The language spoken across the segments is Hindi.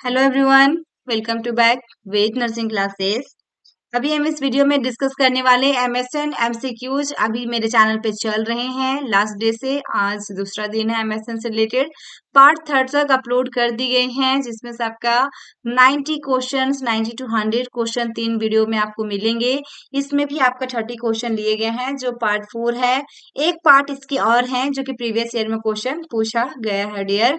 Hello everyone, welcome to back Ved nursing classes. अभी हम इस वीडियो में डिस्कस करने वाले एमएसएन एमसीक्यूज अभी मेरे चैनल पे चल रहे हैं। लास्ट डे से आज दूसरा दिन है। एमएसएन से रिलेटेड पार्ट थर्ड तक अपलोड कर दी गई हैं, जिसमें से आपका 90 क्वेश्चंस 90 टू 100 क्वेश्चन 3 वीडियो में आपको मिलेंगे। इसमें भी आपका 30 क्वेश्चन लिए गए हैं, जो पार्ट 4 है। एक पार्ट इसके और हैं जो कि प्रीवियस ईयर में क्वेश्चन पूछा गया है डियर।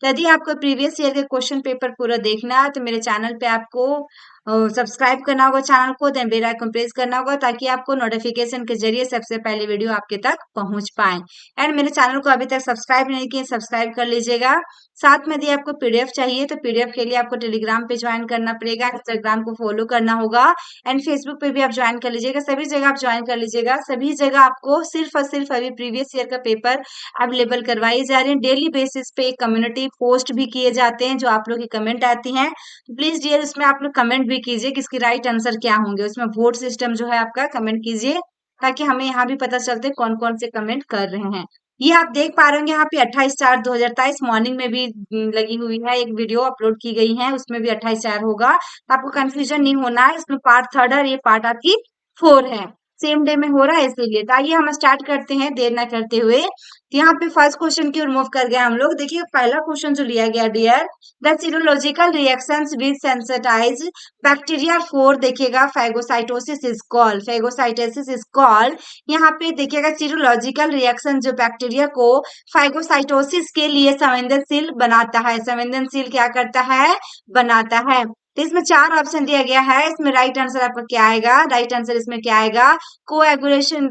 यदि आपको प्रीवियस ईयर के क्वेश्चन पेपर पूरा देखना है तो मेरे चैनल पे आपको सब्सक्राइब करना होगा चैनल को, देन बेल आइकन प्रेस करना होगा ताकि आपको नोटिफिकेशन के जरिए सबसे पहले वीडियो आपके तक पहुंच पाए। एंड मेरे चैनल को अभी तक सब्सक्राइब नहीं किए, सब्सक्राइब कर लीजिएगा। साथ में यदि आपको पीडीएफ चाहिए तो पीडीएफ के लिए आपको टेलीग्राम पे ज्वाइन करना पड़ेगा, इंस्टाग्राम को फॉलो करना होगा एंड फेसबुक पे भी आप ज्वाइन कर लीजिएगा। सभी जगह आप ज्वाइन कर लीजिएगा। सभी जगह आपको सिर्फ और सिर्फ अभी प्रीवियस ईयर का पेपर अवेलेबल करवाई जा रही है। डेली बेसिस पे कम्युनिटी पोस्ट भी किए जाते हैं, जो आप लोग की कमेंट आती हैं। तो प्लीज डियर उसमें आप लोग कमेंट भी कीजिए कि इसके राइट आंसर क्या होंगे। उसमें वोट सिस्टम जो है आपका, कमेंट कीजिए ताकि हमें यहाँ भी पता चलते कौन कौन से कमेंट कर रहे हैं। ये आप देख पा रहे होंगे यहाँ पे 28/4/2023 मॉर्निंग में भी लगी हुई है, एक वीडियो अपलोड की गई है, उसमें भी 28/4 होगा। आपको कंफ्यूजन नहीं होना है, इसमें पार्ट थर्ड और ये पार्ट आपकी 4 है। सेम डे में हो रहा है इसीलिए। तो आइए हम स्टार्ट करते हैं देर ना करते हुए। तो यहाँ पे फर्स्ट क्वेश्चन की ओर मूव कर गए हम लोग। देखिए पहला क्वेश्चन जो लिया गया dear, the serological reactions with sensitize bacteria for देखिएगा phagocytosis is called, phagocytosis is called. यहाँ पे देखिएगा सीरोलॉजिकल रिएक्शन जो बैक्टीरिया को फैगोसाइटोसिस के लिए संवेदनशील बनाता है, संवेदनशील क्या करता है, बनाता है। तो इसमें 4 ऑप्शन दिया गया है। इसमें राइट आंसर आपका क्या आएगा, राइट आंसर इसमें क्या आएगा, कोएगुलेशन,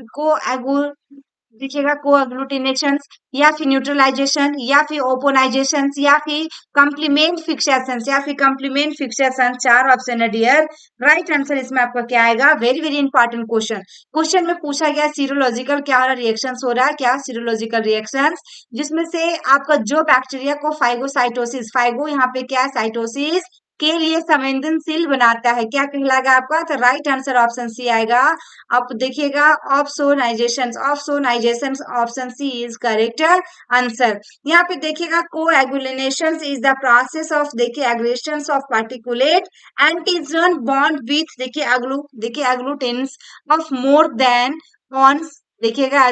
देखिएगा कोएग्लूटिनेशन, या फिर न्यूट्रलाइजेशन, या फिर ओपोनाइजेशन, या फिर कॉम्प्लीमेंट फिक्सेशन, या फिर कॉम्प्लीमेंट फिक्सेशन। 4 ऑप्शन है डियर। राइट आंसर इसमें आपका क्या आएगा। Very very important question. Question में पूछा गया सीरोलॉजिकल क्या हो रहा है, रिएक्शन हो रहा है, क्या सीरोलॉजिकल रिएक्शन, जिसमें से आपका जो बैक्टीरिया को फाइगोसाइटोसिस, फाइगो यहाँ पे क्या है, साइटोसिस के लिए संवेदनशील बनाता है, क्या कहलाएगा आपका। तो राइट आंसर ऑप्शन सी आएगा। आप देखिएगा opsonization, opsonization option C is correct answer. यहाँ पे देखिएगा coagulation is the process of, देखिए aggregation of particulate antigen bond with, देखिए agglutins of more than one, देखिएगा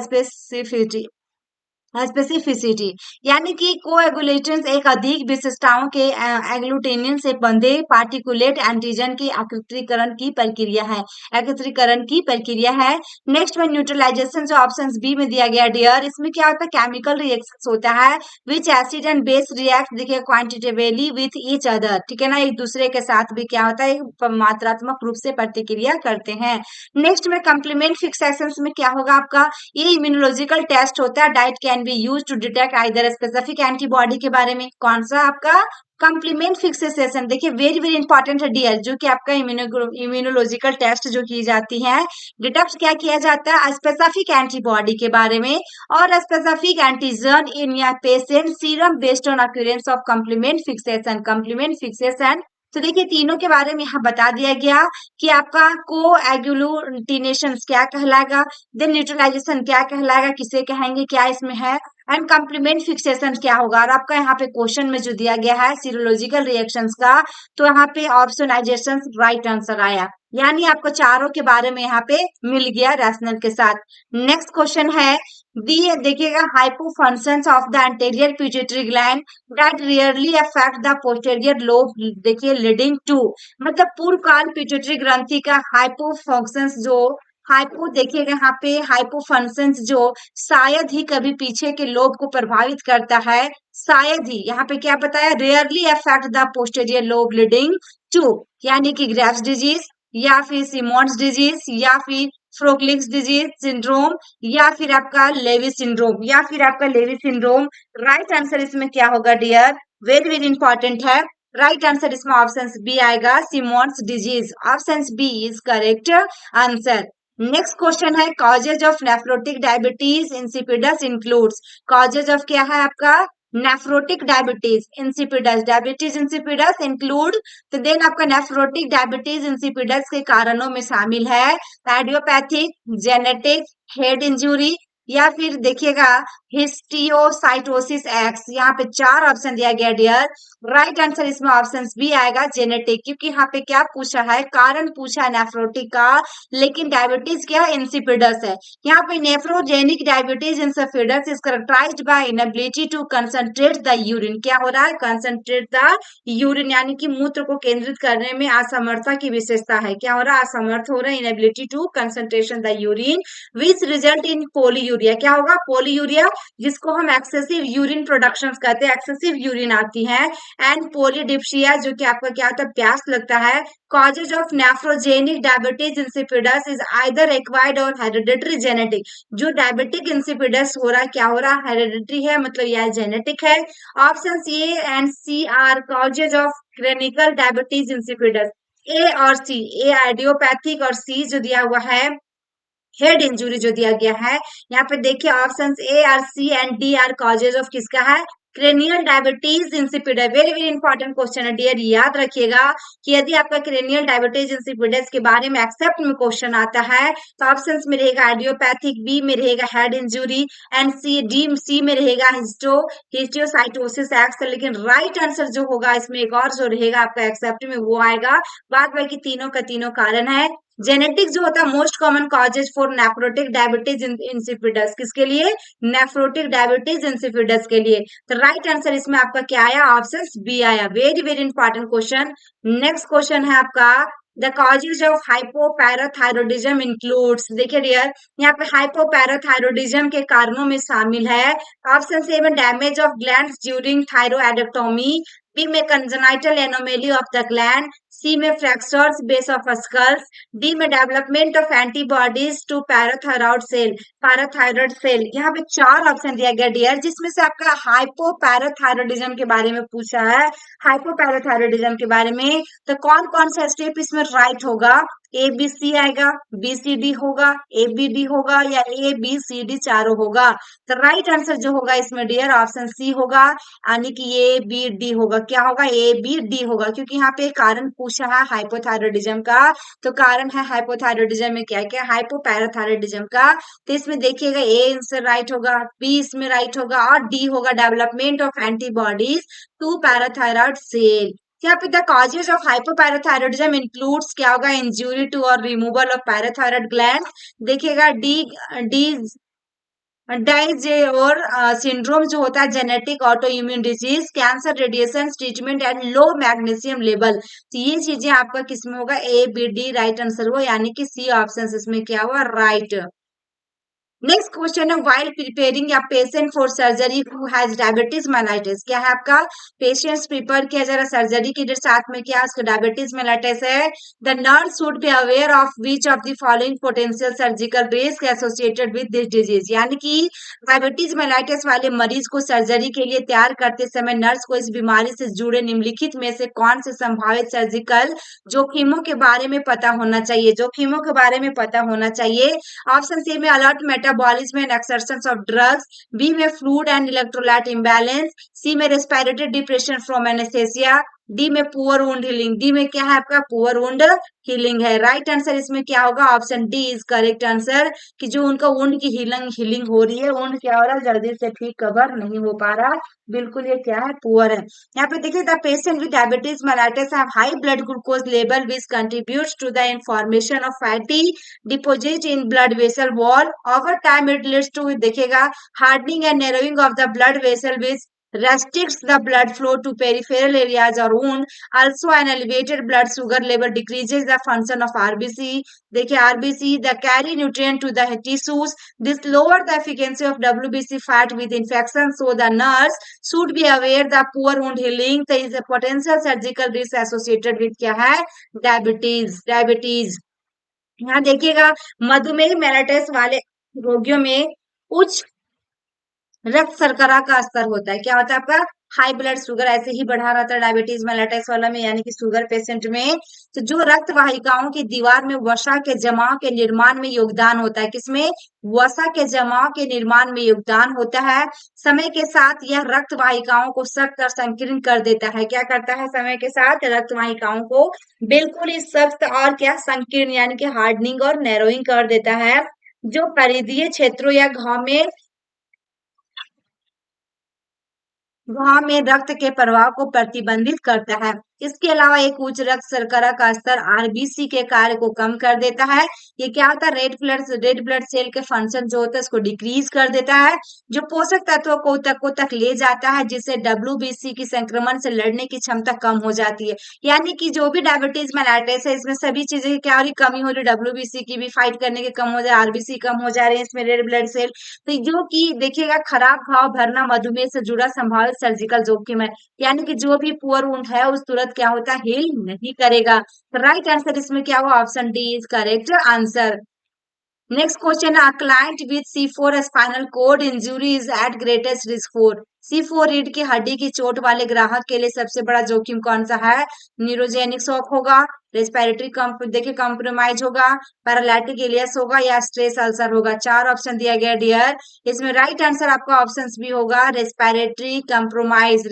स्पेसिफिसिटी, यानी कि कोएगुलेशंस एक अधिक विशिष्टताओं के एग्लूटेनिन से बंधे पार्टिकुलेट एंटीजन की एकत्रीकरण की प्रक्रिया है, एकत्रीकरण की प्रक्रिया है। नेक्स्ट में न्यूट्रलाइजेशन जो ऑप्शन बी में दिया गया डियर, इसमें क्या होता है, केमिकल रिएक्शन होता है विच एसिड एंड बेस रिएक्ट, देखिए क्वांटिटेटिवली विथ ईच अदर, ठीक है ना, एक दूसरे के साथ भी क्या होता है, मात्रात्मक रूप से प्रतिक्रिया करते हैं। नेक्स्ट में कॉम्प्लीमेंट फिक्सेशन में क्या होगा आपका, ये इम्यूनोलॉजिकल टेस्ट होता है, diet can be use to detect either specific antibody के बारे में। कौन सा आपका कॉम्प्लीमेंट फिक्सेशन, देखिए वेरी वेरी इंपॉर्टेंट है डियर, जो कि आपका इम्यूनोलॉजिकल टेस्ट जो की जाती है, डिटेक्ट क्या किया जाता है, स्पेसिफिक एंटीबॉडी के बारे में और स्पेसिफिक एंटीजन इन या patient serum based on occurrence of complement fixation, complement fixation. तो देखिए तीनों के बारे में यहाँ बता दिया गया कि आपका कोएगुलूटिनेशन क्या कहलाएगा, देन न्यूट्रलाइजेशन क्या कहलाएगा, किसे कहेंगे, क्या इसमें है, एंड कॉम्प्लीमेंट फिक्सेशन क्या होगा। और आपका यहाँ पे क्वेश्चन में जो दिया गया है सीरोलॉजिकल रिएक्शंस का, तो यहाँ पे ऑप्शनाइजेशन राइट आंसर आया, यानी आपको चारों के बारे में यहाँ पे मिल गया रैशनल के साथ। नेक्स्ट क्वेश्चन है बी, देखिएगा hypofunctions of the anterior pituitary gland that rarely affect the posterior lobe, देखिए लीडिंग टू, मतलब पूर्वकाल पिट्यूटरी ग्रंथि का हाइपोफंक्शंस जो, हाइपो देखिएगा यहाँ पे हाइपोफंक्शंस जो शायद ही कभी पीछे के लोब को प्रभावित करता है, शायद ही, यहाँ पे क्या बताया, rarely affect the posterior lobe leading to, यानी कि ग्रेव्स डिजीज, या फिर सिमोन्स डिजीज, या फिर फ्रोगलिक्स डिजीज सिंड्रोम, या फिर आपका लेवी सिंड्रोम, या फिर आपका लेवी सिंड्रोम। राइट आंसर इसमें क्या होगा डियर, वेरी वेरी इंपॉर्टेंट है। राइट आंसर इसमें ऑप्शन बी आएगा, Simmonds disease, option B is correct answer. Next question है causes of nephrotic diabetes insipidus includes, causes of क्या है आपका, nephrotic diabetes insipidus, diabetes insipidus include, तो देन आपका नेफ्रोटिक डायबिटीज इंसिपिडस के कारणों में शामिल है कार्डियोपैथिक, जेनेटिक, हेड इंजुरी, या फिर देखिएगा हिस्टियोसाइटोसिस एक्स, यहाँ पे चार ऑप्शन दिया गया डियर। राइट आंसर इसमें ऑप्शन बी आएगा जेनेटिक, क्योंकि यहाँ पे क्या पूछा है, कारण पूछा है नेफ्रोटिक का, लेकिन डायबिटीज क्या इंसिपिडस है। यहाँ पे nephrogenic diabetes insipidus is characterized by inability to concentrate the urine. क्या हो रहा है, कंसंट्रेट द यूरिन, यानी कि मूत्र को केंद्रित करने में असमर्थता की विशेषता है। क्या हो रहा है, असमर्थ हो रहा है, inability to concentration the urine which result in polyuria. क्या होगा, पोलीयूरिया, जिसको हम एक्सेसिव यूरिन प्रोडक्शन कहते हैं, एक्सेसिव यूरिन आती है। एंड पोलीडिप्सिया, जो कि आपका क्या होता है, प्यास लगता है। Causes of nephrogenic diabetes insipidus is either acquired और हेरिडिटरी जेनेटिक। जो डायबिटिक इंसिपिडस हो रहा है, क्या हो रहा है, हेरिडिटरी है, मतलब यह जेनेटिक है। Option A and C are causes of clinical diabetes insipidus. A और सी, ए आइडियोपैथिक और सी जो दिया हुआ है हेड इंजुरी जो दिया गया है। यहाँ पे देखिए options A are C and D are causes of किसका है, cranial diabetes insipidus. Very very important question है डियर, याद रखिएगा कि यदि आपका क्रेनियल डायबिटीज इंसिपिडस के बारे में एक्सेप्ट में क्वेश्चन आता है तो ऑप्शंस में रहेगा आइडियोपैथिक, बी में रहेगा head injury and C, D C में रहेगा हिस्टियोसाइटोसिस एक्स। लेकिन राइट आंसर जो होगा इसमें एक और जो रहेगा आपका एक्सेप्ट में वो आएगा। बाद बाकी तीनों का तीनों कारण है। जेनेटिक जो होता है most common causes for nephrotic diabetes insipidus, किसके लिए, नेफ्रोटिक डायबिटीज इंसिपिडस के लिए। तो राइट आंसर इसमें आपका क्या आया, ऑप्शन बी आया। Very very important question. Next question है आपका, द कॉजेज ऑफ हाइपोपैराथायरोडिज्म इंक्लूड्स। देखिए डियर, यहाँ पे हाइपोपैराथायरोडिज्म के कारणों में शामिल है। ऑप्शन ए में damage of glands during thyroidectomy, B में congenital anomaly of the gland, C में fractures base of skulls, D में development of antibodies to parathyroid cell, parathyroid cell. यहाँ पे चार ऑप्शन दिया गया डियर, जिसमें से आपका हाइपोपैराथायरोडिज्म के बारे में पूछा है। हाइपोपैराथायरोडिज्म के बारे में तो कौन कौन सा स्टेप इसमें राइट होगा, ए बी सी आएगा, बी सी डी होगा, ए बी डी होगा, या ए बी सी डी चारों होगा। तो राइट आंसर जो होगा इसमें डियर ऑप्शन सी होगा, यानी कि ए बी डी होगा। क्या होगा, ए बी डी होगा, क्योंकि यहाँ पे कारण पूछा है हाइपोथायरॉयडिज्म का। तो कारण है हाइपोथायरॉयडिज्म में क्या क्या, हाइपोपैराथायरॉयडिज्म का। तो इसमें देखिएगा ए आंसर राइट होगा, बी इसमें राइट होगा, और डी होगा development of antibodies to parathyroid cell. यहाँ पे the causes of hypoparathyroidism includes क्या होगा, इंजुरी टू और रिमूवल ऑफ पैराथायरॉइड ग्लैंड। देखिएगा डी डी डाइजे और सिंड्रोम जो होता है genetic autoimmune disease, cancer, radiation treatment and low magnesium level. तो ये चीजें आपका किसमें होगा, A B D right answer हो, यानी कि सी ऑप्शन इसमें क्या हुआ, राइट। नेक्स्ट क्वेश्चन है, व्हाइल प्रिपेयरिंग या patient for surgery who has diabetes mellitus. क्या है आपका, पेशेंट्स प्रिपेयर किया जा रहा सर्जरी के लिए, साथ में क्या उसको डायबिटीज मेलाइटिस है। The nurse should be aware of which of the following potential surgical risk associated with this disease. यानी कि डायबिटीज मेलाइटिस वाले मरीज को सर्जरी के लिए तैयार करते समय नर्स को इस बीमारी से जुड़े निम्नलिखित में से कौन से संभावित सर्जिकल जोखिमों के बारे में पता होना चाहिए, जोखिमों के बारे में पता होना चाहिए। ऑप्शन सी में alert metabolism and excretion of drugs, B में fluid and electrolyte imbalance, C में respiratory depression from anaesthesia, D में पुअर वुंड हीलिंग। डी में क्या है आपका, पुअर वुंड हीलिंग है। राइट आंसर इसमें क्या होगा, option D is correct answer, कि जो उनका वुंड की हीलिंग हीलिंग हो रही है, वुंड क्या हो रहा है, जल्दी से ठीक कवर नहीं हो पा रहा, बिल्कुल ये क्या है, पुअर है। यहाँ पे देखिए, the patient with diabetes mellitus have high blood glucose level which contributes to the information of fatty deposit in blood vessel wall. Over time it leads to, देखिएगा, hardening and narrowing of the blood vessel which restricts the blood flow to peripheral areas or wound. Also, an elevated blood sugar level decreases the function of RBC. देखिए RBC, the carry nutrient to the tissues. This lower the efficacy of WBC fat with infection. So the nurse should be aware the poor wound healing. There is a potential surgical risk associated with क्या है, diabetes. डायबिटीज यहाँ देखिएगा, मधुमेह मेलाइटिस वाले रोगियों में उच्च रक्त शर्करा का स्तर होता है। क्या होता है आपका, हाई ब्लड शुगर ऐसे ही बढ़ा रहता है डायबिटीज मेलाइटिस वाला में, यानी कि शुगर पेशेंट में। तो जो रक्त वाहिकाओं की दीवार में वसा के जमाव के निर्माण में योगदान होता है, किसमें, वसा के जमाव के निर्माण में योगदान होता है। समय के साथ यह रक्त वाहिकाओं को सख्त और संकीर्ण कर देता है। क्या करता है, समय के साथ रक्त वाहिकाओं को बिल्कुल ही सख्त और क्या, संकीर्ण, यानी कि हार्डनिंग और नैरोइंग कर देता है। जो परिधीय क्षेत्रों या घाव में रक्त के प्रवाह को प्रतिबंधित करता है। इसके अलावा एक उच्च रक्त शर्करा का स्तर आरबीसी के कार्य को कम कर देता है। ये क्या होता है, रेड ब्लड सेल के फंक्शन जो होता है उसको डिक्रीज कर देता है, जो पोषक तत्वों को तक ले जाता है, जिससे डब्ल्यूबीसी की संक्रमण से लड़ने की क्षमता कम हो जाती है। यानी कि जो भी डायबिटीज मेलाइटिस है, इसमें सभी चीजें की क्या हो रही, कमी हो रही, डब्ल्यूबीसी की भी फाइट करने की कम हो जाए, आरबीसी कम हो जा रही है, इसमें रेड ब्लड सेल। तो जो कि देखिएगा, खराब घाव भरना मधुमेह से जुड़ा संभावित सर्जिकल जोखिम है। यानी कि जो भी पुअर वुंड है उस तुरंत क्या होता है, हील नहीं करेगा। राइट आंसर इसमें क्या हुआ, option D is correct answer. Next question, a client with C4 spinal cord injury is at greatest risk for C4 रीढ़ की हड्डी की चोट वाले ग्राहक के लिए सबसे बड़ा जोखिम कौन सा है, न्यूरोजेनिक शॉक होगा, रेस्पिरेटरी देखिए कॉम्प्रोमाइज होगा, पैरालिटिक इलियस होगा या स्ट्रेस अल्सर होगा। चार ऑप्शन दिया गया डियर, इसमें राइट आंसर आपका ऑप्शन बी होगा, रेस्पिरेटरी कंप्रोमाइज।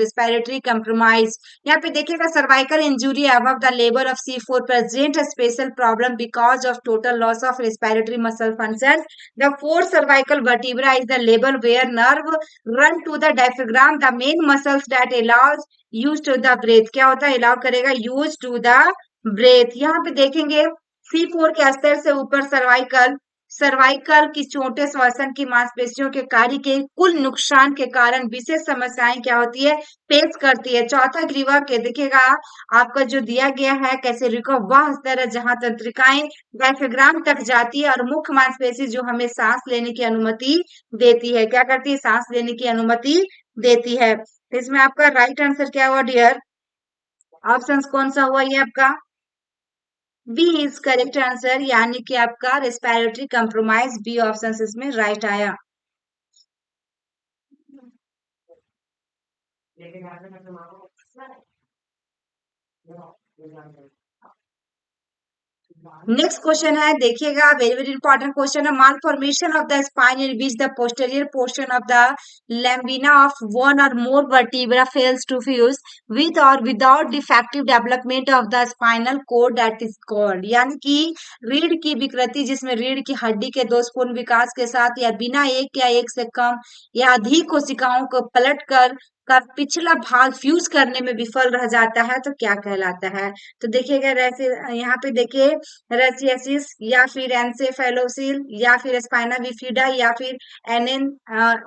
यहाँ पे देखिएगा, cervical injury above the level of C4 present a special problem because of total loss of respiratory muscle function. The fourth cervical vertebra is the level where nerve run to the diaphragm, the main muscles that allows use to the breath। क्या होता है, allow करेगा use to the breath। यहाँ पे देखेंगे C4 के स्तर से ऊपर सर्वाइकल सर्वाइकल की चोटें श्वसन की मांसपेशियों के कार्य के कुल नुकसान के कारण विशेष समस्याएं क्या होती है, पेश करती है। चौथा ग्रीवा के देखिएगा, आपका जो दिया गया है कैसे रिको, वह स्तर है जहां तंत्रिकाएं डायफ्राम तक जाती है और मुख्य मांसपेशी जो हमें सांस लेने की अनुमति देती है, क्या करती है, सांस लेने की अनुमति देती है। इसमें आपका राइट आंसर क्या हुआ डियर, ऑप्शन कौन सा हुआ ये आपका, बी इज करेक्ट आंसर, यानी कि आपका रेस्पिरेटरी कंप्रोमाइज, बी ऑप्शन इसमें राइट आया। नेक्स्ट क्वेश्चन है, देखिएगा वेरी वेरी इंपॉर्टेंट क्वेश्चन है, malformation of the spine in which the posterior portion of the lamina of one और more vertebra fails to fuse with और without defective development of the spinal cord that is called. यानी कि रीढ़ की विकृति जिसमें रीढ़ की हड्डी के दोषपूर्ण विकास के साथ या बिना एक या एक से कम या अधिक कोशिकाओं को पलट कर का पिछला भाग फ्यूज करने में विफल रह जाता है तो क्या कहलाता है। तो देखिएगा, यहाँ पे देखिए, रेसियसिस या फिर एनसेफेलोसिल या फिर स्पाइना बिफिडा या फिर एनएन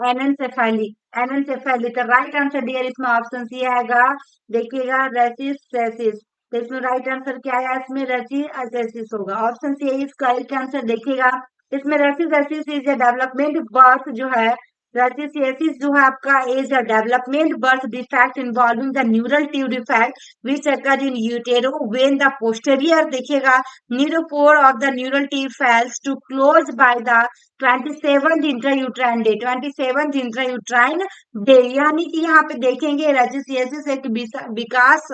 एनएनसेफेली एनएनसेफेली। तो राइट आंसर डियर इसमें ऑप्शन सी आएगा, देखिएगा रेसिस। तो इसमें राइट आंसर क्या है, इसमें रेसिस होगा, option C is correct answer. देखिएगा, इसमें रेसिस इज ए डेवलपमेंट बर्थ जो है, रेसिसियसिस जो है आपका is a development birth defect involving the neural tube defect which occur in utero when the posterior देखिएगा neuropore of the neural tube fails to close by the 27th intrauterine day 27th intrauterine day. यानी कि यहाँ पे देखेंगे रेसिसियसिस एक विकास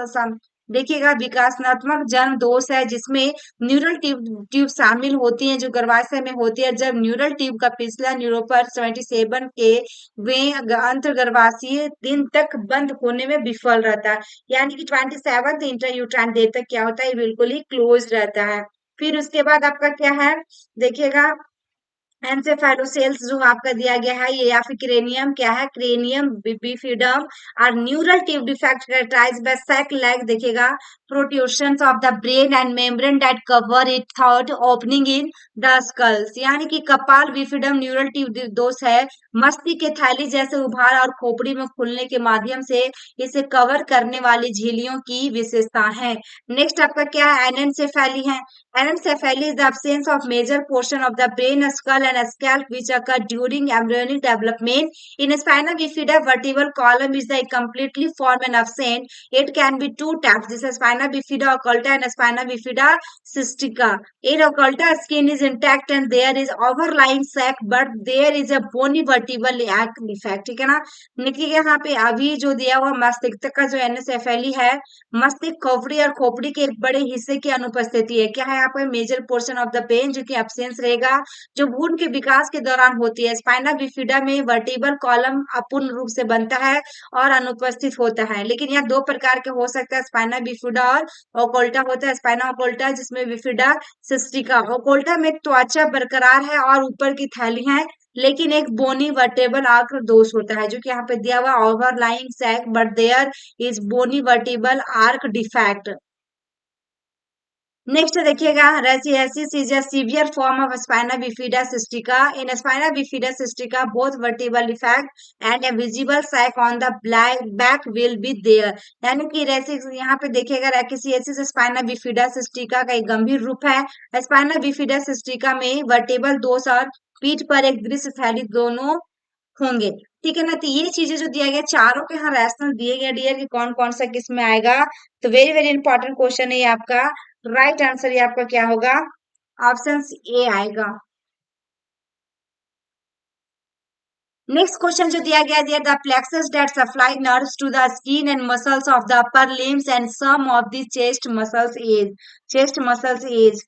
देखिएगा विकासात्मक जन्म दोष है जिसमें न्यूरल ट्यूब शामिल होती है जो गर्भाशय में होती है। जब न्यूरल ट्यूब का पिछला न्यूरोपर 77 के वे अंतर्गर्भाशयी दिन तक बंद होने में विफल रहता है, यानी कि 27th इंट्रायूट्राइन डे तक क्या होता है, बिल्कुल ही क्लोज रहता है। फिर उसके बाद आपका क्या है, देखिएगा एंसेफेलोसेल्स जो आपका दिया गया है ये, या फिर क्रेनियम क्या है, क्रेनियम बिफिडम और neural tube defect characterized by sac like देखिएगा protrusions of the brain and membrane that cover it third opening in the skulls. यानी कि कपाल बिफिडम न्यूरल ट्यूब दोष है, मस्तिष्क के थैली जैसे उभार और खोपड़ी में खुलने के माध्यम से इसे कवर करने वाली झिल्लियों की विशेषता है। नेक्स्ट आपका क्या है, एनेंसेफेली है। Anencephaly is the absence of major portion of the brain, skull and scalp which occur during embryonic development. In spina bifida, vertebral column is the completely formed and absent. It can be two types. This is spina bifida occulta and spina bifida cystica. In occulta, skin is intact and there is overlying sac, but there is a bony vertebral arch defect, ठीक है ना। देखिए यहाँ पे अभी जो दिया हुआ मस्तिष्क का जो एनएसएफएलई है, मस्तिष्क खोपड़ी और खोपड़ी के एक बड़े हिस्से की अनुपस्थिति है। क्या है यहाँ पे major portion of the pain जो कि एब्सेंस रहेगा, जो भ्रूण के विकास के दौरान होती है। स्पाइना बिफिडा में वर्टिबल कॉलम अपूर्ण रूप से बनता है और अनुपस्थित होता है। लेकिन यहाँ दो प्रकार के हो सकता है, स्पाइना बिफिडा और ओकोल्टा होता है। स्पाइना ओकोल्टा जिसमें बिफिडा सिस्टिका, ओकोल्टा में त्वचा बरकरार है और ऊपर की थैली है, लेकिन एक बोनी वर्टेबल आर्क दोष होता है, जो कि यहाँ पे दिया हुआ overlying sac but there is bony vertebral arch defect. Next देखिएगा, रेसिएसिस is a severe form of spina bifida cystica. In spina bifida cystica both vertebral defect and a visible sac on the back will be there. यानी कि रेसिस यहाँ पे देखिएगा, रेसिएसिस स्पाइना बिफिडा सिस्टिका का एक गंभीर रूप है। स्पाइना बिफिडा सिस्टिका में वर्टिबल दोष और पीठ पर एक दृश्य थैली दोनों होंगे, ठीक है ना। तो ये चीजें जो दिया गया, चारों के यहाँ रैशनल दिए गए डियर कि कौन कौन सा किस में आएगा। तो वेरी वेरी इंपॉर्टेंट क्वेश्चन है ये आपका। राइट आंसर ये आपका क्या होगा, ऑप्शन ए आएगा। नेक्स्ट क्वेश्चन जो दिया गया, दिया the plexus that supply nerves to the skin and muscles of the upper limbs and some of the chest muscles is, chest muscles is.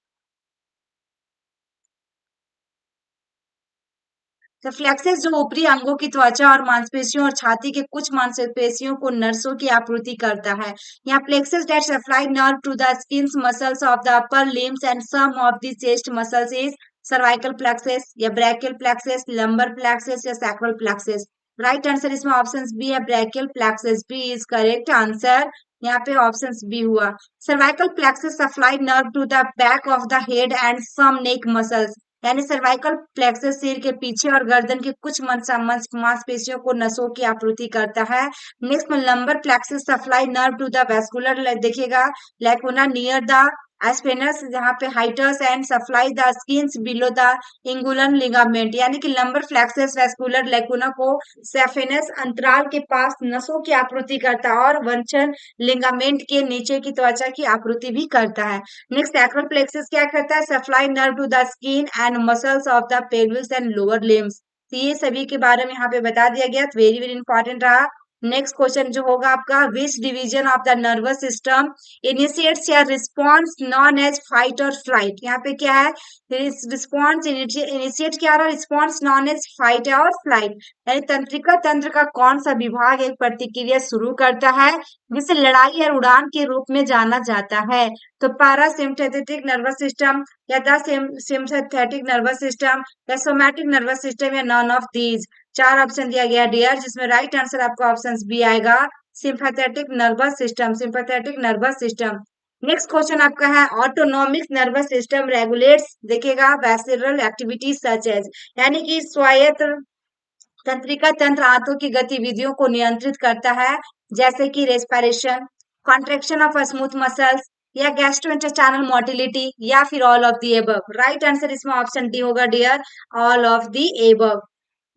तो फ्लेक्सेस जो ऊपरी अंगों की त्वचा और मांसपेशियों और छाती के कुछ मांसपेशियों को नर्सों की आपूर्ति करता है। यहाँ plexus that supply nerve to the skin muscles of the upper limbs and some of the chest muscles is cervical plexus या ब्रैकियल प्लेक्सेस, लंबर प्लेक्सेस या सैक्रल प्लेक्सेस। राइट आंसर इसमें ऑप्शन बी है, brachial plexus. B is correct answer, यहाँ पे ऑप्शन बी हुआ। Cervical plexus supply nerve to the back of the head and some neck muscles. यानी सर्वाइकल प्लेक्सस सिर के पीछे और गर्दन के कुछ मांसपेशियों को नसों की आपूर्ति करता है। नेक्स्ट में lumbar plexus supply nerve to the vascular, देखिएगा, लैकुना नियर द एस्पेनस, जहाँ पे hiatus and supply the skins below the inguinal ligament. यानी कि लंबर फ्लेक्सस वेस्कुलर लैकुना को सेफेनस अंतराल के पास नसों की आपूर्ति करता है और वंचन लिगामेंट के नीचे की त्वचा की आपूर्ति भी करता है। नेक्स्ट सैक्रल प्लेक्सस क्या करता है, supply nerve to the skin and muscles of the pelvis and lower limbs. तो ये सभी के बारे में यहाँ पे बता दिया गया, वेरी वेरी इंपॉर्टेंट रहा। नेक्स्ट क्वेश्चन जो होगा आपका, which division of the nervous system initiates या रिस्पॉन्स नॉन एज फाइट और फ्लाइट। यहाँ पे क्या है, रिस्पॉन्स इनिशिएट क्या रहा, रिस्पॉन्स नॉन एज फाइट और फ्लाइट। यानी तंत्रिका तंत्र का कौन सा विभाग एक प्रतिक्रिया शुरू करता है जिसे लड़ाई या उड़ान के रूप में जाना जाता है। तो पैरासिम्पैथेटिक नर्वस सिस्टम या द सिम्पैथेटिक नर्वस सिस्टम या सोमैटिक नर्वस सिस्टम या नॉन ऑफ दीज। चार ऑप्शन दिया गया डियर, जिसमें राइट आंसर आपका ऑप्शन बी आएगा, sympathetic nervous system, sympathetic nervous system. Next question आपका है, ऑटोनोमिक नर्वस सिस्टम रेगुलेट्स, देखिएगा, वेस्सेरल एक्टिविटीज सच एज। यानी कि स्वायत्त तंत्रिका तंत्र आंतों की गतिविधियों को नियंत्रित करता है, जैसे कि respiration, contraction of smooth muscles या गैस्ट्रोइंटेस्टाइनल मोटिलिटी या फिर all of the above. Right answer इसमें ऑप्शन डी होगा dear, all of the above.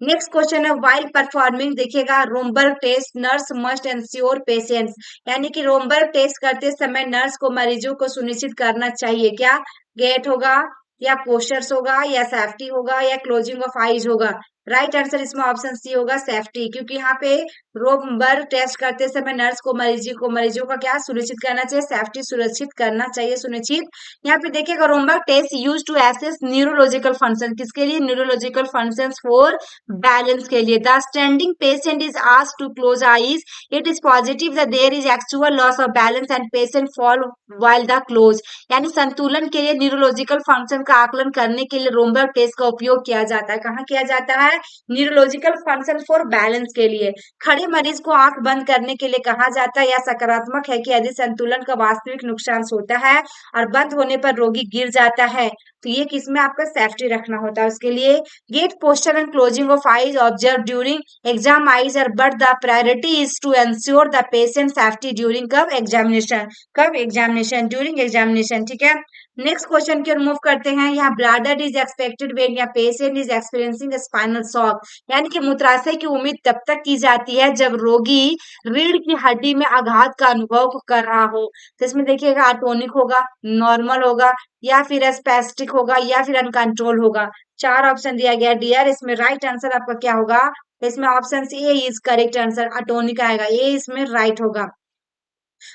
Next question है, वाइल परफॉर्मिंग, देखिएगा, Romberg test nurse must ensure patients. यानी कि रोमबर्ग टेस्ट करते समय नर्स को मरीजों को सुनिश्चित करना चाहिए क्या, गेट होगा या पोस्टर्स होगा या सेफ्टी होगा या क्लोजिंग ऑफ आईज होगा। राइट आंसर इसमें ऑप्शन सी होगा, सेफ्टी, क्योंकि यहाँ पे रोमबर्ग टेस्ट करते समय नर्स को मरीजों का क्या सुनिश्चित करना चाहिए, सेफ्टी सुरक्षित करना चाहिए, सुनिश्चित। यहाँ पे देखिएगा, Romberg test use to assess neurological function, किसके लिए, न्यूरोलॉजिकल फंक्शंस फॉर बैलेंस के लिए। The standing patient is asked to close eyes, it is positive that there is actual loss of balance and patient fall while the close. यानी संतुलन के लिए न्यूरोलॉजिकल फंक्शन का आकलन करने के लिए रोमबर्ग टेस्ट का उपयोग किया जाता है। कहाँ किया जाता है, न्यूरोलॉजिकल फंक्शन फॉर बैलेंस के लिए। खड़े मरीज को आंख बंद करने के लिए कहा जाता है, या सकारात्मक है कि यदि संतुलन का वास्तविक नुकसान होता है और बंद होने पर रोगी गिर जाता है, तो ये किसमें आपका सेफ्टी रखना होता है उसके लिए। Gait posture and closing of eyes observe during exam eyes are, but the priority is to ensure the patient safety during कब, एग्जामिनेशन, कब, एग्जामिनेशन, ड्यूरिंग एग्जामिनेशन, ठीक है। नेक्स्ट क्वेश्चन की ओर मूव करते हैं। यहाँ ब्लैडर इज एक्सपेक्टेड व्हेन या patient is experiencing spinal shock. यानी कि मूत्राशय की उम्मीद तब तक की जाती है जब रोगी रीढ़ की हड्डी में आघात का अनुभव कर रहा हो। तो इसमें देखिएगा, आटोनिक होगा, नॉर्मल होगा या फिर स्पेस्टिक होगा या फिर अनकंट्रोल होगा। 4 ऑप्शन दिया गया डियर, इसमें राइट आंसर आपका क्या होगा? इसमें option C is correct answer, atonic आएगा, ए इसमें राइट होगा।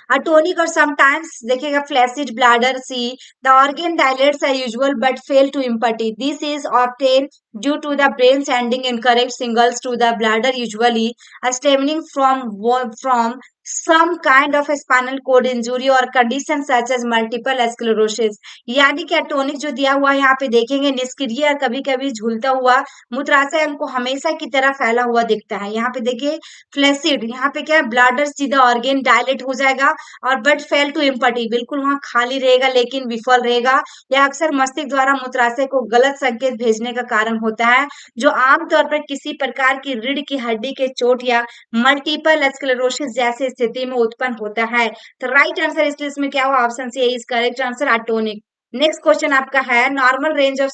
Atonic or sometimes देखिएगा flaccid bladder C. The organ dilates as usual but fail to empty. This is obtained due to the brain sending incorrect signals to the bladder usually stemming from some kind of a spinal cord injury or condition such as multiple sclerosis. यानी कि अटोनिक जो दिया हुआ है यहाँ पे देखेंगे निष्क्रिय और कभी कभी झूलता हुआ मूत्राशय हमको हमेशा की तरह फैला हुआ दिखता है। यहाँ पे देखिए फ्लैसिड, यहाँ पे क्या है ब्लैडर सीधा ऑर्गेन डायलेट हो जाएगा और बट फेल टू एम्पटी, बिल्कुल वहां खाली रहेगा लेकिन विफल रहेगा। यह अक्सर मस्तिष्क द्वारा मूत्राशय को गलत संकेत भेजने का कारण होता है, जो आमतौर पर किसी प्रकार की रीढ़ की हड्डी के चोट या मल्टीपल स्क्लेरोसिस जैसी स्थिति में उत्पन्न होता है। तो राइट आंसर इस लिस्ट में क्या हुआ? Option C is correct answer, atonic. Next question आपका है normal range of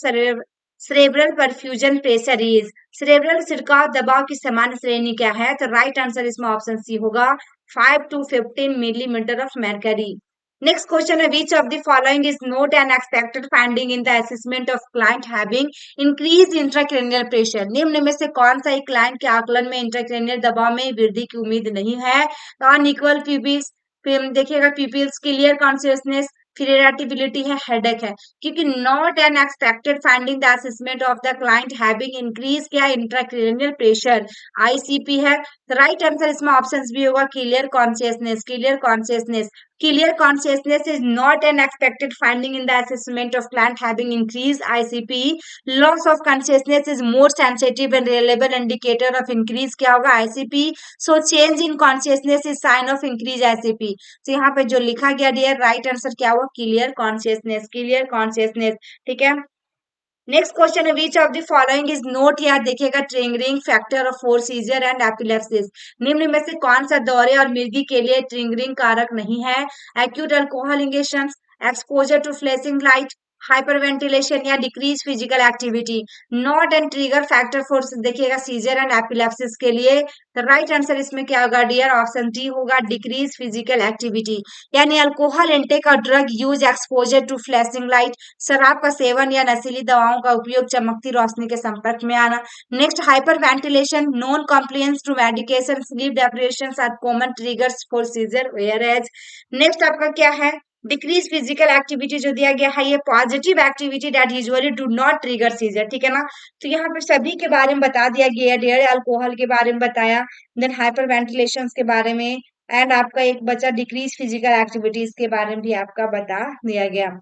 cerebral perfusion pressure is, cerebral छिड़काव दबाव की सामान्य श्रेणी क्या है? तो राइट आंसर इसमें ऑप्शन सी होगा 5 to 15 millimeter of mercury. Next question है which of the following is not an expected finding in the assessment of client having increased intracranial pressure. निम्न में से कौन सा एक क्लाइंट के आकलन में इंट्राक्रेनियल दबाव में वृद्धि की उम्मीद नहीं है? अनइक्वल पीपीज, देखिएगा पीपीज, क्लियर कॉन्शियसनेस, फिर इरिटेबिलिटी है, हेडेक है। क्योंकि not an expected finding the assessment of the client having increase क्या इंट्राक्रेनियल प्रेशर, आईसीपी है। राइट आंसर इसमें ऑप्शन भी होगा clear consciousness, clear consciousness. Clear consciousness is not an expected finding in the assessment of client having increased ICP. Loss of consciousness is more sensitive and reliable indicator of increase क्या होगा? ICP. So change in consciousness is sign of increase ICP. तो यहाँ पे जो लिखा गया डियर राइट आंसर क्या हुआ? Clear consciousness, clear consciousness. ठीक है, नेक्स्ट क्वेश्चन है which of the following is not, या देखिएगा triggering factor for seizure and epilepsies. निम्न में से कौन सा दौरे और मिर्गी के लिए ट्रिगरिंग कारक नहीं है? Acute alcohol injection, exposure to flashing light, hyperventilation या decrease physical activity. Not and trigger factor for देखिएगा सीजर एंड एपिलेप्सिस के लिए राइट आंसर इसमें क्या होगा डियर? ऑप्शन डी होगा डिक्रीज फिजिकल एक्टिविटी। यानी अल्कोहल इंटेक और drug use, exposure to flashing light, शराब का सेवन या नशीली दवाओं का उपयोग, चमकती रोशनी के संपर्क में आना। Next hyperventilation, non compliance to medication, sleep deprivation are common triggers for seizure where as. Next आपका क्या है? डिक्रीज फिजिकल एक्टिविटी जो दिया गया है ये positive activity that usually do not trigger seizure. ठीक है ना, तो यहाँ पर सभी के बारे में बता दिया गया है डियर, अल्कोहल के बारे में बताया, देन हाइपर वेंटिलेशन के बारे में, एंड आपका एक बचा डिक्रीज फिजिकल एक्टिविटीज के बारे में भी आपका बता दिया गया।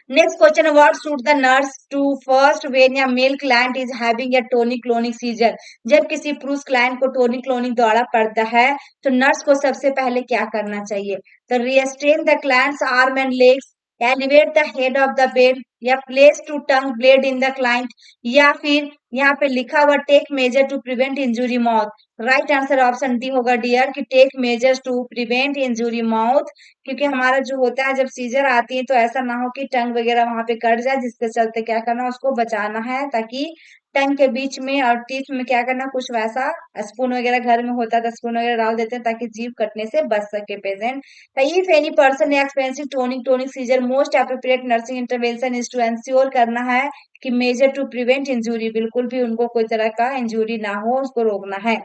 Next question, what should the nurse do first when a male client is having a tonic-clonic seizure? जब किसी पुरुष क्लाइंट को टोनिक क्लोनिक दौरा पड़ता है तो नर्स को सबसे पहले क्या करना चाहिए? तो restrain the client's arm and legs, elevate the head of the bed, या place to tongue blade in the client, या फिर यहाँ पे लिखा हुआ take measure to prevent injury mouth. Right answer option D होगा डियर कि take measures to prevent injury mouth, क्योंकि हमारा जो होता है जब सीजर आती है तो ऐसा ना हो कि टंग वगैरह वहां पे कट जाए, जिसके चलते क्या करना उसको बचाना है, ताकि टंग के बीच में और टीथ में क्या करना कुछ वैसा स्पून वगैरह घर में होता है तो स्पून वगैरह डाल देते हैं ताकि जीभ कटने से बच सके patient. If any person expensive tonic seizure most appropriate nursing intervention is to ensure करना है कि मेजर टू प्रिवेंट इंजुरी, बिल्कुल भी उनको कोई तरह का इंजुरी ना हो उसको रोकना है।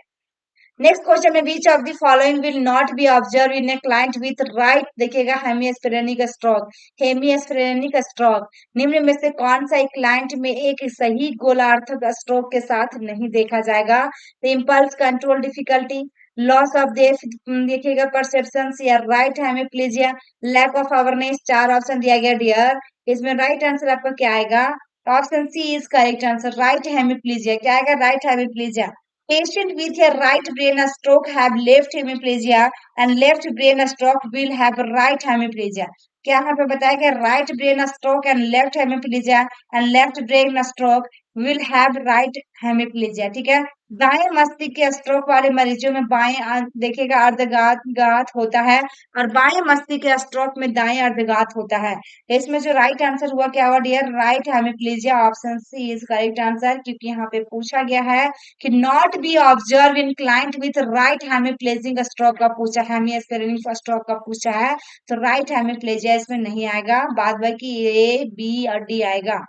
नेक्स्ट क्वेश्चन है which of the following will not be observe in a client with right, देखिएगा हेमिस्फेरेनिक स्ट्रोक, हेमिस्फेरेनिक स्ट्रोक। निम्न में से कौन सा एक क्लाइंट में एक सही गोलार्थक स्ट्रोक के साथ नहीं देखा जाएगा? Impulse control difficulty, loss of देखिएगा परसेप्शन, या right hemiplegia, lack of awareness. 4 option दिया गया डियर, इसमें राइट आंसर आपका क्या आएगा? Option C is correct answer, right hemiplegia. क्या आएगा? Right hemiplegia. Patient with a right brain stroke have left hemiplegia and left brain stroke will have right hemiplegia. क्या यहाँ पे बताया गया? Right brain stroke and left hemiplegia and left brain stroke will have right hemiplegia. ठीक है, दाएं मस्तिष्क के स्ट्रोक वाले मरीजों में बाएं देखिएगा अर्धघात घात होता है, और बाएं मस्तिष्क के स्ट्रोक में दाएं अर्धघात होता है। इसमें जो राइट आंसर हुआ क्या हुआ dear, right hemiplegia, option C is correct answer, क्योंकि यहाँ पे पूछा गया है कि not be observe in client with right hemiplegic stroke का पूछा, हेमिस्फेरिक स्ट्रोक का पूछा है, तो राइट हेमिप्लेजिया इसमें नहीं आएगा, बाद बाकी ए बी और डी आएगा।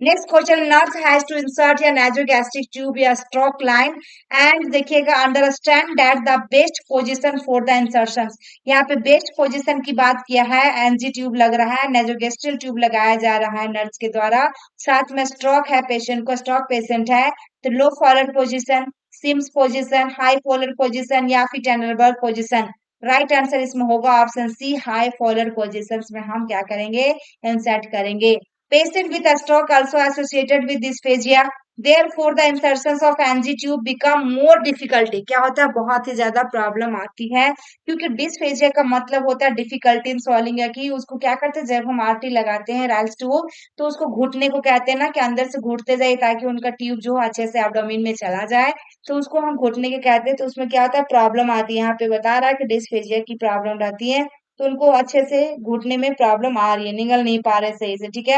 Next question, nurse has to insert या नासोगैस्ट्रिक ट्यूब या स्ट्रोक लाइन एंड देखिएगा understand that the best position for the insertion. यहाँ पे बेस्ट पोजीशन की बात किया है, एनजी ट्यूब लग रहा है, नासोगैस्ट्रिक ट्यूब लगाया जा रहा है नर्स के द्वारा, साथ में स्ट्रोक है, पेशेंट को स्ट्रोक पेशेंट है, तो low forward position, Sims position, high forward position या फिर टेनरबर्ग पोजीशन। राइट आंसर इसमें होगा option C, high forward position में हम क्या करेंगे, इंसर्ट करेंगे। Patient with a stroke also associated with dysphagia. Therefore, the insertions of NG tube become more difficulty. क्या होता है, बहुत ही ज्यादा प्रॉब्लम आती है, क्योंकि डिस्फेजिया का मतलब होता है डिफिकल्टी इन सॉल्विंग, या कि उसको क्या करते हैं, जब हम आरटी लगाते हैं राइल्स ट्यूब, तो उसको घुटने को कहते हैं ना कि अंदर से घुटते जाए ताकि उनका ट्यूब जो अच्छे से एब्डोमेन में चला जाए, तो उसको हम घुटने के कहते हैं। तो उसमें क्या होता है, प्रॉब्लम आती है, यहाँ पे बता रहा है कि डिस्फेजिया की प्रॉब्लम रहती है, तो उनको अच्छे से घुटने में प्रॉब्लम आ रही है, निगल नहीं पा रहे सही से। ठीक है,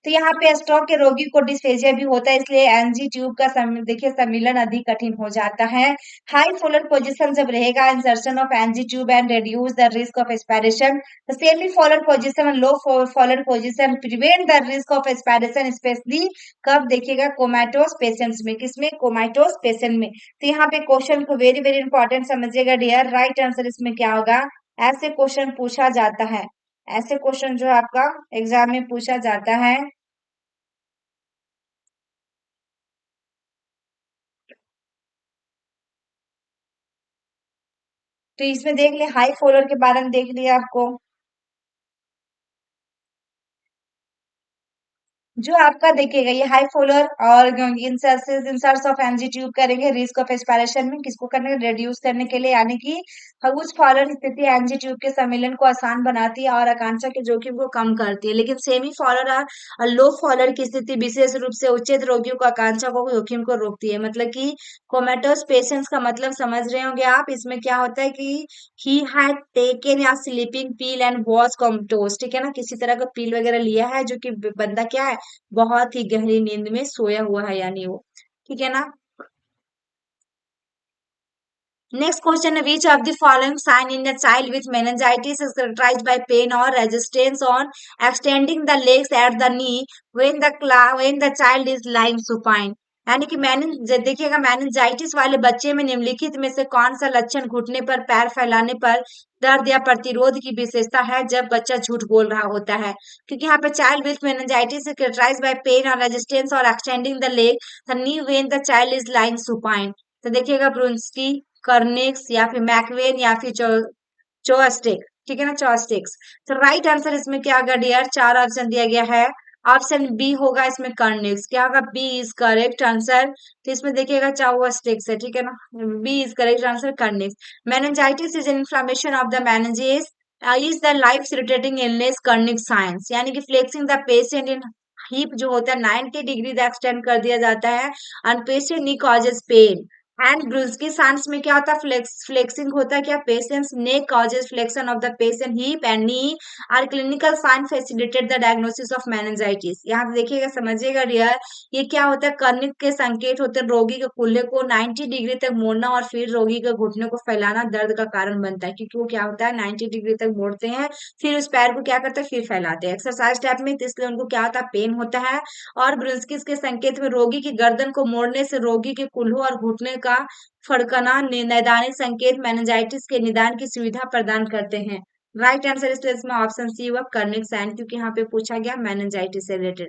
तो यहाँ पे स्ट्रोक के रोगी को डिस्फेजिया भी होता है, इसलिए एनजी ट्यूब का देखिए सम्मिलन अधिक कठिन हो जाता है। हाई फॉलोड पोजीशन जब रहेगा, insertion of NG tube and reduce the risk of aspiration. Semi Fowler's position, low Fowler's position prevent the risk of aspiration, specially कब देखिएगा, कोमाटोस पेशेंट्स में, किसमें, कोमाटोस पेशेंट में। तो यहाँ पे क्वेश्चन को वेरी वेरी इंपॉर्टेंट समझिएगा डियर, राइट आंसर इसमें क्या होगा, ऐसे क्वेश्चन पूछा जाता है, ऐसे क्वेश्चन जो आपका एग्जाम में पूछा जाता है। तो इसमें देख ले, हाई फॉलोअर के बारे में देख लिया आपको, जो आपका देखिएगा ये हाई फॉलोअर और इंसर्स ऑफ एनजी ट्यूब करेंगे रिस्क ऑफ एस्पायरेशन में, किसको करने, रिड्यूस करने के लिए, यानी कि उस फॉलोअर स्थिति एनजी ट्यूब के सम्मिलन को आसान बनाती है और आकांक्षा के जोखिम को कम करती है। लेकिन सेमी फॉलोअर और लो फॉलोअर की स्थिति विशेष रूप से उचित रोगियों को आकांक्षा को जोखिम को रोकती है। मतलब कि कोमेटोस पेशेंट्स का मतलब समझ रहे होंगे आप, इसमें क्या होता है कि ही हैड टेकन या स्लीपिंग पिल एंड वॉज कोमेटोस। ठीक है ना, किसी तरह का पिल वगैरह लिया है, जो कि बंदा क्या है, बहुत ही गहरी नींद में सोया हुआ है, यानी वो। ठीक है ना। नेक्स्ट क्वेश्चन है, which of the following sign in the child with meningitis is characterized by pain और resistance on extending the legs at the knee when the child is lying supine. यानी कि देखिएगा, मेनिंजाइटिस वाले बच्चे में निम्नलिखित में से कौन सा लक्षण घुटने पर पैर फैलाने पर दर्द या प्रतिरोध की विशेषता है जब बच्चा झूठ बोल रहा होता है। क्योंकि यहाँ पे child with meningitis is characterized by pain और रेजिस्टेंस और extending the leg the knee when the child is lying supine. तो देखिएगा, ब्रुंस्की, कर्निक्स या फिर मैकवेन या फिर चोस्टिक। ठीक है ना, चॉस्टिक्स। तो राइट आंसर इसमें क्या होगा डियर, चार ऑप्शन दिया गया है, ऑप्शन बी होगा इसमें कर्निक्स, क्या होगा, बी इज करेक्ट आंसर। तो इसमें देखिएगा चाओस्टिक्स है, ठीक है ना, B is correct answer, Kernig's. Meningitis is inflammation of the meninges is the life irritating illness, Kernig signs, यानी कि flexing the patient in hip जो होता है 90 डिग्री तक एक्सटेंड कर दिया जाता है, and patient knee causes pain. And Brudzinski signs में क्या होता है, फ्लेक्सिंग होता है, क्या, patient's neck causes flexion of the patient hip and knee are clinical sign facilitate the diagnosis of meningitis. यहाँ पे देखिएगा, समझिएगा डियर, ये क्या होता है, कर्निक के संकेत होते हैं, रोगी के कुल्ले को 90 डिग्री तक मोड़ना और फिर रोगी के घुटने को फैलाना दर्द का कारण बनता है, क्योंकि वो क्या होता है, 90 डिग्री तक मोड़ते हैं, फिर उस पैर को क्या करते हैं, फिर फैलाते हैं एक्सरसाइज टाइप में, तो इसलिए उनको क्या होता है, पेन होता है। और ब्रुस्किस के संकेत में रोगी की गर्दन को मोड़ने से रोगी के कुल्हों और घुटने का फड़कना नैदानिक संकेत मेनिंजाइटिस के निदान की सुविधा प्रदान करते हैं। राइट आंसर इसमें ऑप्शन सी हुआ, कर्निक साइन, क्योंकि यहाँ पे पूछा गया मेनिंजाइटिस से रिलेटेड।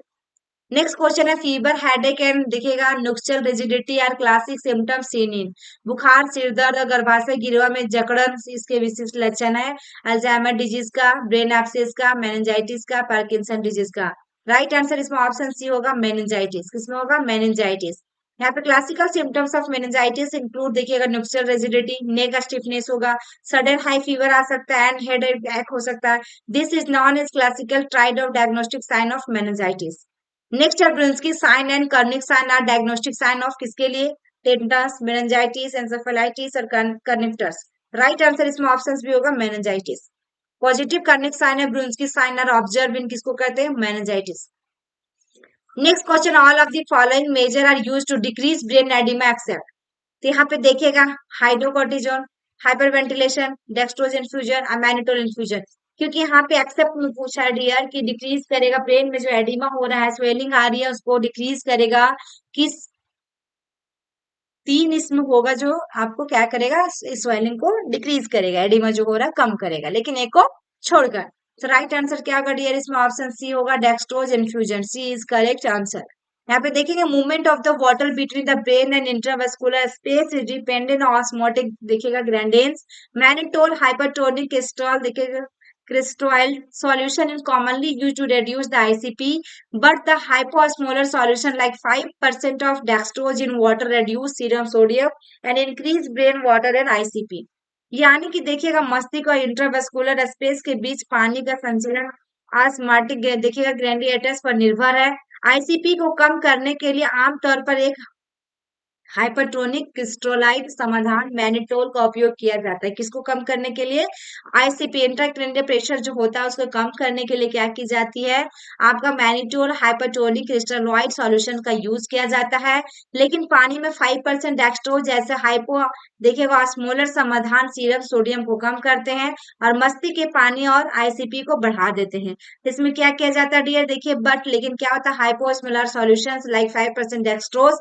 नेक्स्ट क्वेश्चन है, फीवर, हेडेक एंड दिखेगा nuchal rigidity are classic symptom seen in. बुखार, सिरदर्द और गर्भाशय गिरवा में जकड़न इसके विशिष्ट लक्षण है। अल्जाइमर डिजीज का, ब्रेन एब्सेस का, मेनिंजाइटिस का, पार्किंसन डिजीज का। राइट आंसर इसमें ऑप्शन सी होगा, मेनिंजाइटिस। किसमें होगा, मेनिंजाइटिस। यहाँ पे classical symptoms of meningitis include देखिएगा, नुक्चल रिजिडिटी, नेक स्टिफनेस होगा, सडन हाई फीवर आ सकता है, एंड हेड अटैक हो सकता है। This is known as classical triad of diagnostic sign of meningitis. Next है Brudzinski sign and Kernig sign are diagnostic sign of किसके लिए? टेटनस, मेनिंजाइटिस, एंसेफेलाइटिस और कर्निक्टर्स। राइट आंसर इसमें ऑप्शंस भी होगा मेनिंजाइटिस। पॉजिटिव कर्निक साइन है Brudzinski sign are observe in किसको कहते हैं? Meningitis. Next question, all of the following measure are used to decrease brain oedema except. तो यहाँ पे देखिएगा हाइड्रोकोर्टिजोन, हाइपरवेंटिलेशन, डेक्सट्रोज इन्फ्यूजन और मैनिटोल इन्फ्यूजन। क्योंकि यहाँ पे एक्सेप्ट में पूछा है डियर कि डिक्रीज करेगा ब्रेन में जो एडिमा हो रहा है, स्वेलिंग आ रही है, उसको डिक्रीज करेगा। किस तीन इसमें होगा जो आपको क्या करेगा? स्वेलिंग को डिक्रीज करेगा, एडिमा जो हो रहा है कम करेगा, लेकिन एक को छोड़कर। तो राइट आंसर क्या होगा डियर? इसमें ऑप्शन सी होगा, dextrose infusion. C is correct answer. यहाँ पे देखेंगे movement of the water between the brain and intravascular space is dependent on osmotic, देखिएगा ग्रेडिएंट्स। मैनिटोल हाइपरटोनिक क्रिस्टल, देखिएगा crystal solution is commonly used to reduce the ICP, but the hypoosmolar solution like 5% of dextrose in water reduce serum sodium and increase brain water and ICP। यानी कि देखिएगा मस्तिष्क और इंट्रावेस्कुलर स्पेस के बीच पानी का संचलन ऑस्मोटिक देखिएगा ग्रेडिएंट्स पर निर्भर है। आईसीपी को कम करने के लिए आमतौर पर एक हाइपरटोनिक क्रिस्टलाइट समाधान मैनिटोल का उपयोग किया जाता है। किसको कम करने के लिए? आईसीपी इंट्राक्रेनियल प्रेशर जो होता है उसको कम करने के लिए क्या की जाती है? आपका मैनिटोल हाइपरटोनिक क्रिस्टलॉइड सॉल्यूशन का यूज किया जाता है। लेकिन पानी में 5% डेक्सट्रोज जैसे हाइपो देखिएगा ऑस्मोलर समाधान सीरम सोडियम को कम करते हैं और मस्तिष्क के पानी और आईसीपी को बढ़ा देते हैं। इसमें क्या किया जाता है डियर? देखिए बट लेकिन क्या होता है? हाइपोस्मोलर सॉल्यूशंस लाइक 5% डेक्सट्रोज